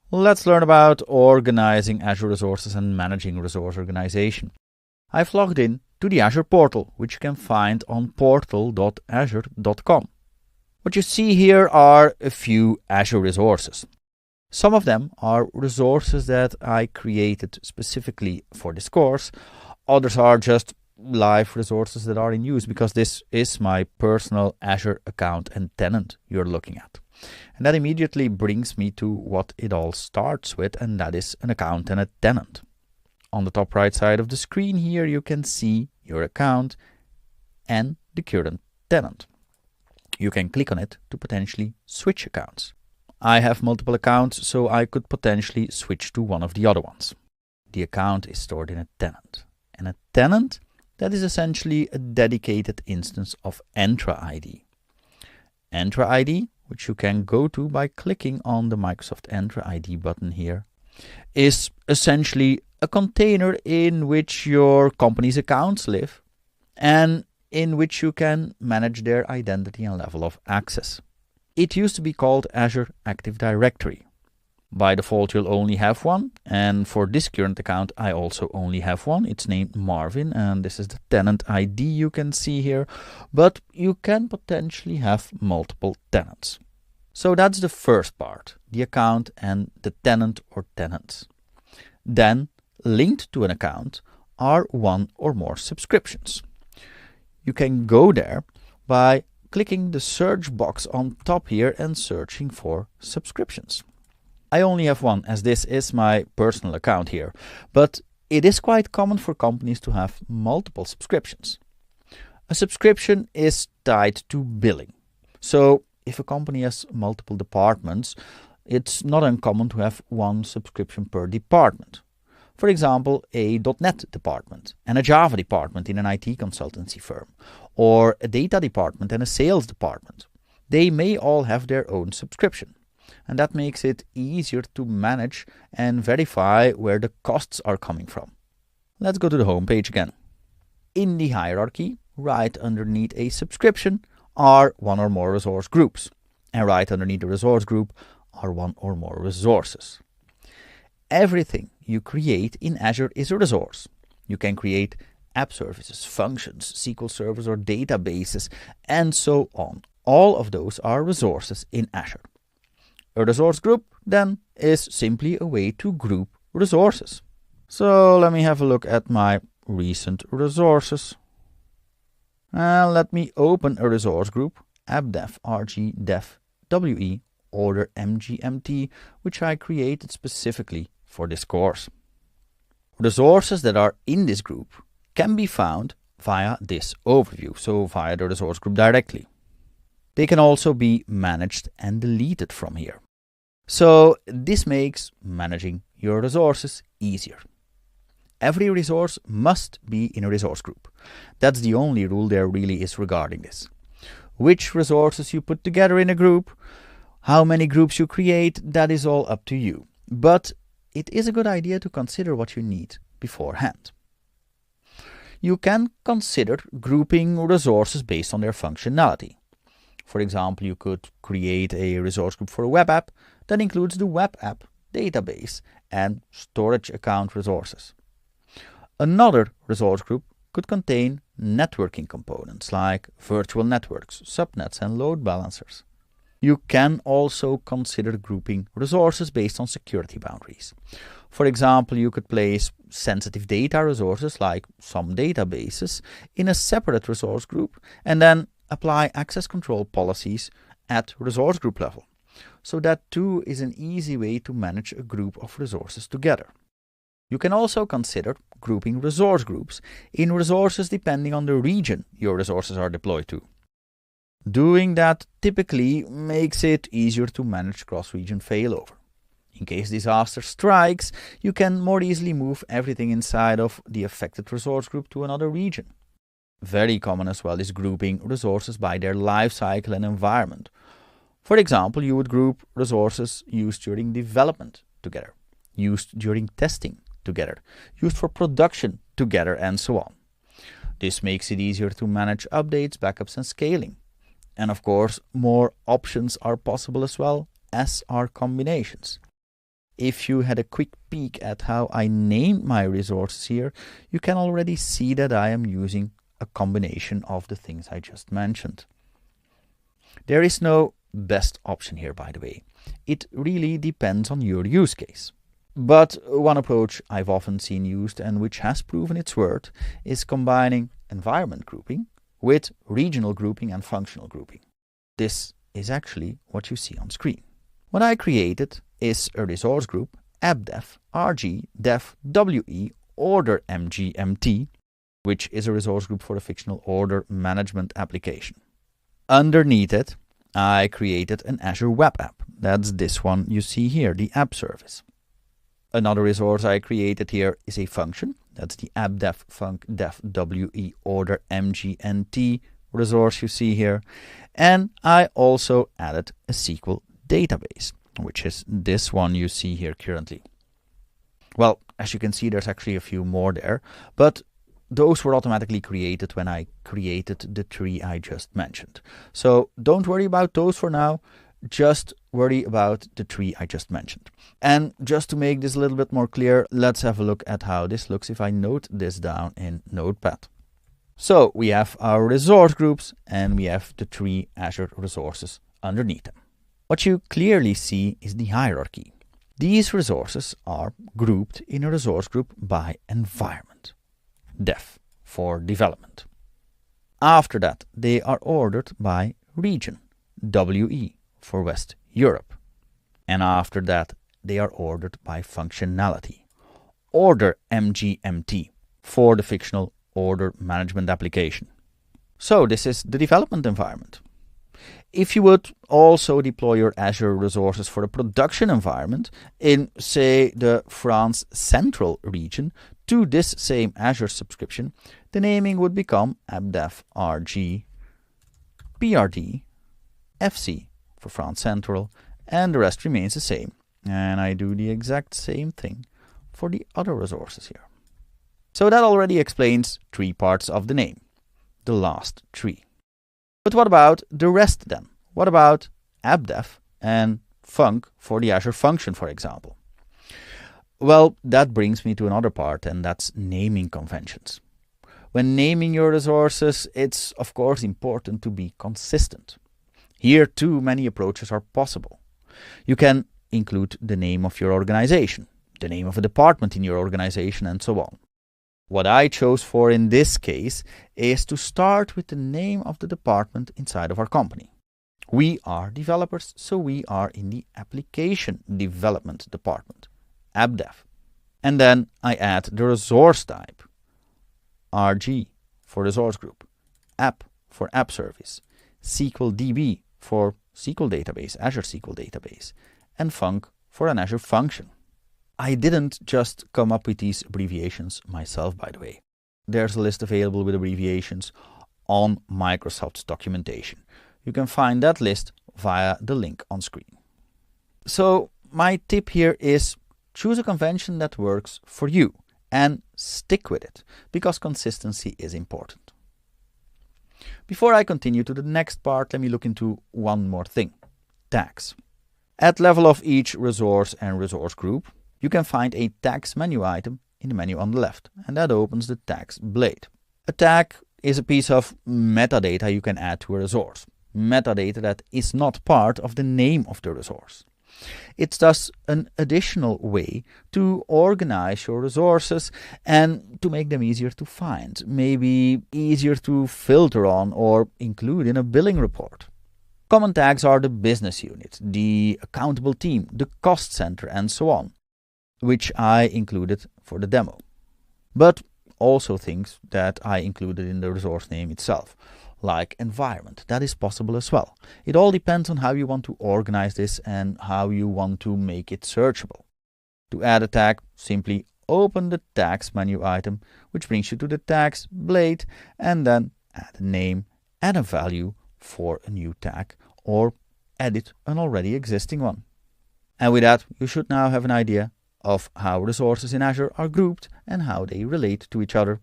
Let's learn about organizing Azure resources and managing resource organization. I've logged in to the Azure portal, which you can find on portal.azure.com. What you see here are a few Azure resources. Some of them are resources that I created specifically for this course. Others are just live resources that are in use because this is my personal Azure account and tenant you're looking at. And that immediately brings me to what it all starts with, and that is an account and a tenant. On the top right side of the screen here, you can see your account and the current tenant. You can click on it to potentially switch accounts. I have multiple accounts, so I could potentially switch to one of the other ones. The account is stored in a tenant. And a tenant, that is essentially a dedicated instance of Entra ID. Entra ID, which you can go to by clicking on the Microsoft Entra ID button here, is essentially a container in which your company's accounts live and in which you can manage their identity and level of access. It used to be called Azure Active Directory. By default, you'll only have one, and for this current account, I also only have one. It's named Marvin, and this is the tenant ID you can see here, but you can potentially have multiple tenants. So that's the first part, the account and the tenant or tenants. Then, linked to an account are one or more subscriptions. You can go there by clicking the search box on top here and searching for subscriptions. I only have one, as this is my personal account here, but it is quite common for companies to have multiple subscriptions. A subscription is tied to billing. So if a company has multiple departments, it's not uncommon to have one subscription per department. For example, a .NET department and a Java department in an IT consultancy firm, or a data department and a sales department. They may all have their own subscription. And that makes it easier to manage and verify where the costs are coming from. Let's go to the home page again. In the hierarchy, right underneath a subscription are one or more resource groups. And right underneath the resource group are one or more resources. Everything you create in Azure is a resource. You can create app services, functions, SQL servers or databases, and so on. All of those are resources in Azure. A resource group, then, is simply a way to group resources. So let me have a look at my recent resources. And let me open a resource group, AppDev RG Dev WE Order MGMT, which I created specifically for this course. Resources that are in this group can be found via this overview, so via the resource group directly. They can also be managed and deleted from here. So this makes managing your resources easier. Every resource must be in a resource group. That's the only rule there really is regarding this. Which resources you put together in a group, how many groups you create, that is all up to you. But it is a good idea to consider what you need beforehand. You can consider grouping resources based on their functionality. For example, you could create a resource group for a web app that includes the web app, database, and storage account resources. Another resource group could contain networking components like virtual networks, subnets, and load balancers. You can also consider grouping resources based on security boundaries. For example, you could place sensitive data resources like some databases in a separate resource group and then apply access control policies at resource group level. So that too is an easy way to manage a group of resources together. You can also consider grouping resource groups in resources depending on the region your resources are deployed to. Doing that typically makes it easier to manage cross-region failover. In case disaster strikes, you can more easily move everything inside of the affected resource group to another region. Very common as well is grouping resources by their life cycle and environment. For example, you would group resources used during development together, used during testing together, used for production together, and so on. This makes it easier to manage updates, backups, and scaling. And of course, more options are possible as well, as are combinations. if you had a quick peek at how I named my resources here, you can already see that I am using a combination of the things I just mentioned. There is no best option here, by the way. It really depends on your use case. But one approach I've often seen used and which has proven its worth is combining environment grouping with regional grouping and functional grouping. This is actually what you see on screen. What I created is a resource group appdef rg def we order mgmt, which is a resource group for a fictional order management application. Underneath it, I created an Azure web app. That's this one you see here, the app service. Another resource I created here is a function. That's the appdef func def we order mgnt resource you see here. And I also added a SQL database, which is this one you see here currently. Well, as you can see, there's actually a few more there, but those were automatically created when I created the tree I just mentioned. So don't worry about those for now, just worry about the tree I just mentioned. And just to make this a little bit more clear, let's have a look at how this looks if I note this down in Notepad. So we have our resource groups and we have the three Azure resources underneath them. What you clearly see is the hierarchy. These resources are grouped in a resource group by environment. Dev for development. After that, they are ordered by region, WE for West Europe. And after that, they are ordered by functionality, order MGMT for the fictional order management application. So this is the development environment. If you would also deploy your Azure resources for the production environment in, say, the France Central region to this same Azure subscription, the naming would become appdef rg prd fc for France Central, and the rest remains the same. And I do the exact same thing for the other resources here. So that already explains three parts of the name, the last three. But what about the rest then? What about appdef and func for the Azure function, for example? Well, that brings me to another part, and that's naming conventions. When naming your resources, it's of course important to be consistent. Here too, many approaches are possible. You can include the name of your organization, the name of a department in your organization, and so on. What I chose for in this case is to start with the name of the department inside of our company. We are developers, so we are in the application development department, appdef. And then I add the resource type, RG for resource group, app for app service, SQLDB for SQL database, Azure SQL database, and func for an Azure function. I didn't just come up with these abbreviations myself, by the way. There's a list available with abbreviations on Microsoft's documentation. You can find that list via the link on screen. So my tip here is choose a convention that works for you and stick with it, because consistency is important. Before I continue to the next part, let me look into one more thing, tags. At level of each resource and resource group, you can find a tags menu item in the menu on the left, and that opens the tags blade. A tag is a piece of metadata you can add to a resource, metadata that is not part of the name of the resource. It's thus an additional way to organize your resources and to make them easier to find, maybe easier to filter on or include in a billing report. Common tags are the business unit, the accountable team, the cost center, and so on, which I included for the demo. But also things that I included in the resource name itself, like environment. That is possible as well. It all depends on how you want to organize this and how you want to make it searchable. To add a tag, simply open the tags menu item, which brings you to the tags blade, and then add a name and a value for a new tag, or edit an already existing one. And with that, you should now have an idea of how resources in Azure are grouped and how they relate to each other.